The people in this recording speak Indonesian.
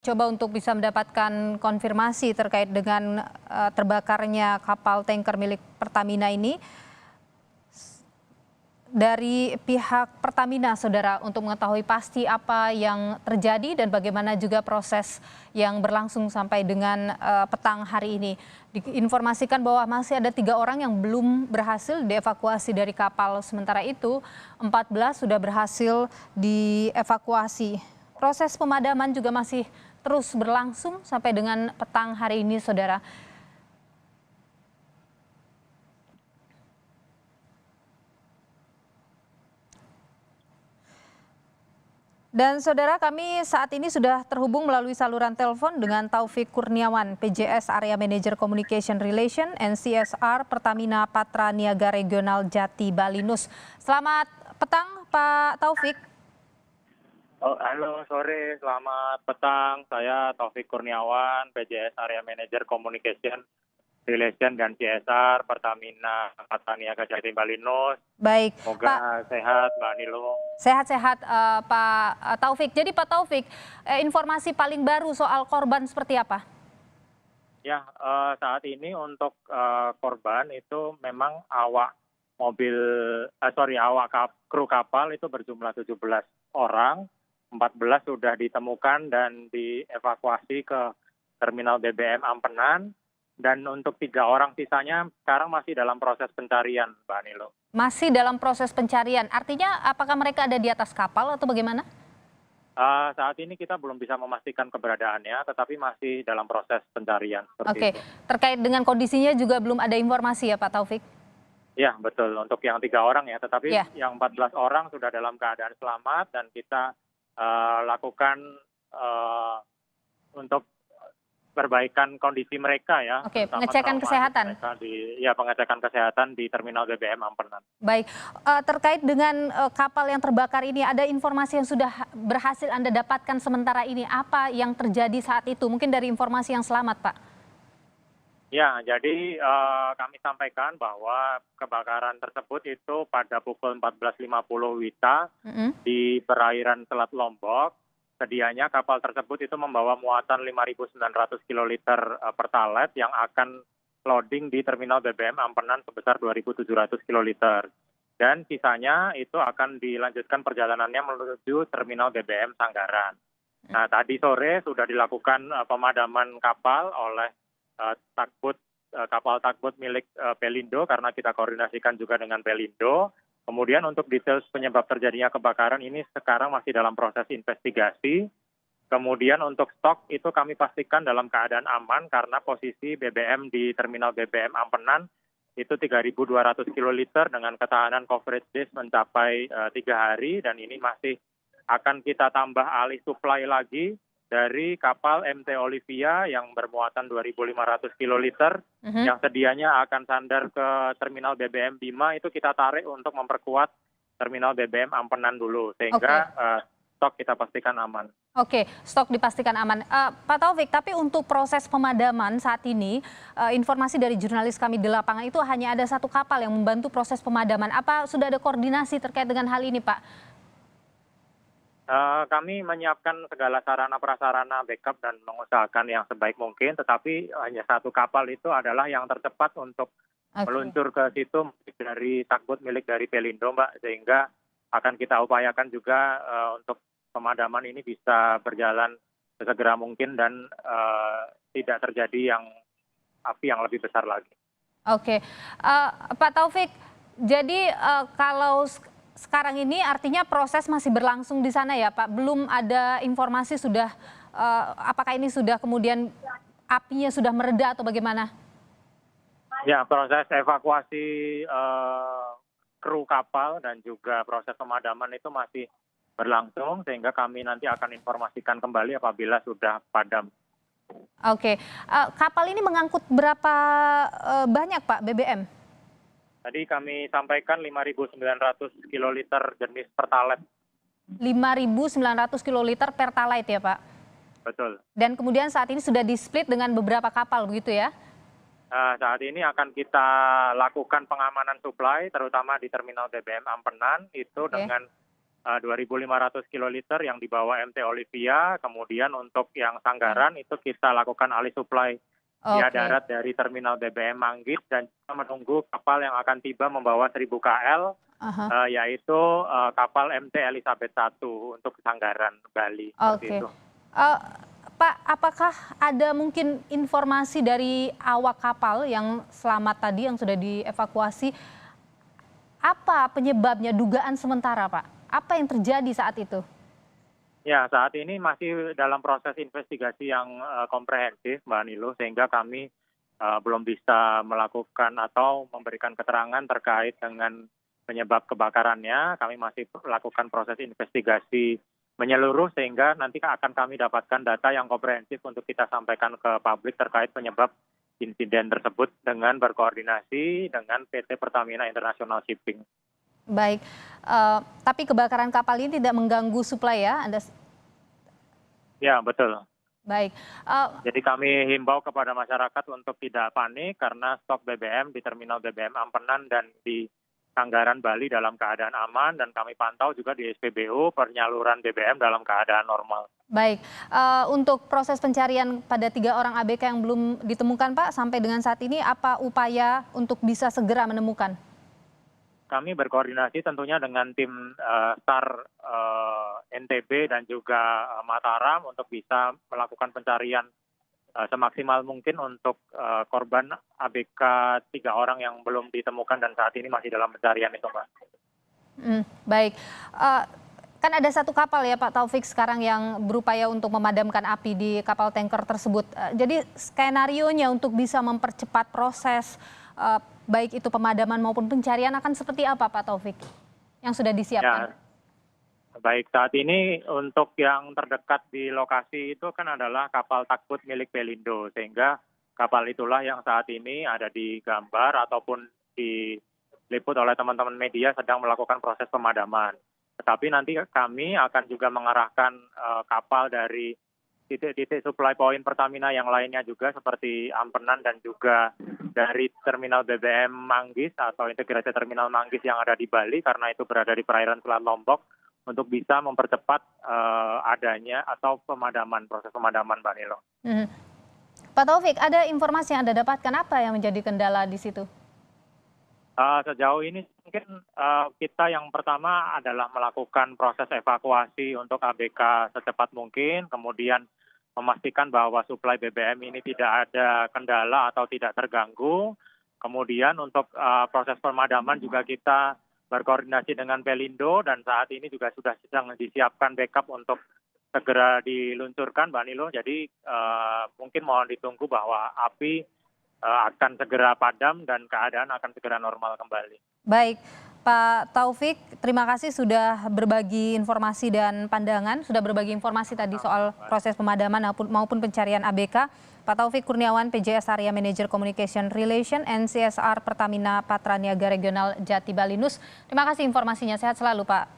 Coba untuk bisa mendapatkan konfirmasi terkait dengan terbakarnya kapal tanker milik Pertamina ini dari pihak Pertamina, Saudara, untuk mengetahui pasti apa yang terjadi dan bagaimana juga proses yang berlangsung sampai dengan petang hari ini. Diinformasikan bahwa masih ada 3 orang yang belum berhasil dievakuasi dari kapal. Sementara itu 14 sudah berhasil dievakuasi. Proses pemadaman juga masih terus berlangsung sampai dengan petang hari ini, Saudara. Dan Saudara, kami saat ini sudah terhubung melalui saluran telepon dengan Taufik Kurniawan, PJS Area Manager Communication Relation and CSR Pertamina Patra Niaga Regional Jati Balinus. Selamat petang, Pak Taufik. Oh, halo, sore, selamat petang. Saya Taufik Kurniawan, PJS Area Manager Communication Relation dan CSR Pertamina Patra Niaga Jati Balinus. Baik, Semoga Pak. sehat, Mbak Nilo. Sehat-sehat, Pak Taufik. Jadi Pak Taufik, informasi paling baru soal korban seperti apa? Ya, saat ini untuk korban itu memang awak kru kapal itu berjumlah 17 orang, 14 sudah ditemukan dan dievakuasi ke terminal BBM Ampenan. Dan untuk 3 orang sisanya sekarang masih dalam proses pencarian, Mbak Nilo. Masih dalam proses pencarian, artinya apakah mereka ada di atas kapal atau bagaimana? Saat ini kita belum bisa memastikan keberadaannya, tetapi masih dalam proses pencarian. Oke, terkait dengan kondisinya juga belum ada informasi ya Pak Taufik? Ya, betul. Untuk yang 3 orang ya, tetapi Ya. yang 14 orang sudah dalam keadaan selamat dan kita lakukan untuk perbaikan kondisi mereka ya. Oke, pengecekan kesehatan. Pengecekan kesehatan di terminal BBM Ampenan. Baik, terkait dengan kapal yang terbakar ini, ada informasi yang sudah berhasil Anda dapatkan sementara ini. Apa yang terjadi saat itu? Mungkin dari informasi yang selamat, Pak. Ya, jadi kami sampaikan bahwa kebakaran tersebut itu pada pukul 14.50 WITA di perairan Selat Lombok. Sedianya kapal tersebut itu membawa muatan 5.900 kiloliter pertalite yang akan loading di terminal BBM Ampenan sebesar 2.700 kiloliter. Dan sisanya itu akan dilanjutkan perjalanannya menuju terminal BBM Sanggaran. Nah, tadi sore sudah dilakukan pemadaman kapal oleh kapal tugboat milik Pelindo karena kita koordinasikan juga dengan Pelindo. Kemudian untuk detail penyebab terjadinya kebakaran ini sekarang masih dalam proses investigasi. Kemudian untuk stok itu kami pastikan dalam keadaan aman karena posisi BBM di terminal BBM Ampenan itu 3.200 kiloliter dengan ketahanan coverage days mencapai 3 hari dan ini masih akan kita tambah alih supply lagi dari kapal MT Olivia yang bermuatan 2.500 kiloliter yang sedianya akan sandar ke terminal BBM Bima, itu kita tarik untuk memperkuat terminal BBM Ampenan dulu sehingga stok kita pastikan aman. Oke, stok dipastikan aman. Pak Taufik, tapi untuk proses pemadaman saat ini, informasi dari jurnalis kami di lapangan itu hanya ada 1 kapal yang membantu proses pemadaman. Apa sudah ada koordinasi terkait dengan hal ini, Pak? Kami menyiapkan segala sarana prasarana backup dan mengusahakan yang sebaik mungkin, tetapi hanya 1 kapal itu adalah yang tercepat untuk meluncur ke situ dari tugboat milik dari Pelindo, Mbak, sehingga akan kita upayakan juga untuk pemadaman ini bisa berjalan sesegera mungkin dan tidak terjadi api yang lebih besar lagi. Oke, Pak Taufik, jadi kalau sekarang ini artinya proses masih berlangsung di sana ya Pak? Belum ada informasi apakah ini sudah kemudian apinya sudah mereda atau bagaimana? Ya, proses evakuasi kru kapal dan juga proses pemadaman itu masih berlangsung sehingga kami nanti akan informasikan kembali apabila sudah padam. Oke, kapal ini mengangkut berapa banyak Pak BBM? Tadi kami sampaikan 5.900 kiloliter jenis pertalite. 5.900 kiloliter pertalite ya Pak? Betul. Dan kemudian saat ini sudah di-split dengan beberapa kapal begitu ya? Saat ini akan kita lakukan pengamanan suplai terutama di terminal BBM Ampenan itu dengan 2.500 kiloliter yang dibawa MT Olivia, kemudian untuk yang Sanggaran itu kita lakukan alih suplai via Oke. darat dari terminal BBM Manggis dan kita menunggu kapal yang akan tiba membawa 1.000 KL, Aha. yaitu kapal MT Elizabeth I untuk Sanggaran, Bali. Seperti Oke. itu. Eh, Pak, apakah ada mungkin informasi dari awak kapal yang selamat tadi yang sudah dievakuasi? Apa penyebabnya, dugaan sementara, Pak? Apa yang terjadi saat itu? Ya, saat ini masih dalam proses investigasi yang komprehensif, Mbak Nilo, sehingga kami belum bisa melakukan atau memberikan keterangan terkait dengan penyebab kebakarannya. Kami masih melakukan proses investigasi menyeluruh sehingga nanti akan kami dapatkan data yang komprehensif untuk kita sampaikan ke publik terkait penyebab insiden tersebut dengan berkoordinasi dengan PT Pertamina International Shipping. Baik, tapi kebakaran kapal ini tidak mengganggu suplai ya? Ya, betul. Baik, eh, Jadi kami himbau kepada masyarakat untuk tidak panik karena stok BBM di terminal BBM Ampenan dan di Sanggaran Bali dalam keadaan aman dan kami pantau juga di SPBU penyaluran BBM dalam keadaan normal. baik. Untuk proses pencarian pada 3 orang ABK yang belum ditemukan, Pak, sampai dengan saat ini apa upaya untuk bisa segera menemukan? Kami berkoordinasi tentunya dengan tim SAR NTB dan juga Mataram untuk bisa melakukan pencarian semaksimal mungkin untuk korban ABK 3 orang yang belum ditemukan dan saat ini masih dalam pencarian itu, Mbak. Baik, kan ada satu kapal ya Pak Taufik sekarang yang berupaya untuk memadamkan api di kapal tanker tersebut. Jadi skenarionya untuk bisa mempercepat proses baik itu pemadaman maupun pencarian akan seperti apa Pak Taufik yang sudah disiapkan? Ya, baik saat ini untuk yang terdekat di lokasi itu kan adalah kapal takbut milik Pelindo sehingga kapal itulah yang saat ini ada di gambar ataupun diliput oleh teman-teman media sedang melakukan proses pemadaman. Tetapi nanti kami akan juga mengarahkan kapal dari titik-titik supply point Pertamina yang lainnya juga seperti Ampenan dan juga dari terminal BBM Manggis atau integrasi terminal Manggis yang ada di Bali karena itu berada di perairan Selat Lombok untuk bisa mempercepat adanya atau proses pemadaman, Mbak Nilo. Mhm. Pak Taufik, ada informasi yang Anda dapatkan apa yang menjadi kendala di situ? Sejauh ini mungkin kita yang pertama adalah melakukan proses evakuasi untuk ABK secepat mungkin, kemudian memastikan bahwa suplai BBM ini tidak ada kendala atau tidak terganggu. Kemudian untuk proses pemadaman juga kita berkoordinasi dengan Pelindo dan saat ini juga sudah sedang disiapkan backup untuk segera diluncurkan, Mbak Nilo. Jadi mungkin mohon ditunggu bahwa api akan segera padam dan keadaan akan segera normal kembali. Baik, Pak Taufik, terima kasih sudah berbagi informasi dan pandangan, sudah berbagi informasi tadi soal proses pemadaman maupun pencarian ABK. Pak Taufik Kurniawan, PJS Area Manager Communication Relation and CSR Pertamina Patraniaga Regional Jati Balinus. Terima kasih informasinya, sehat selalu Pak.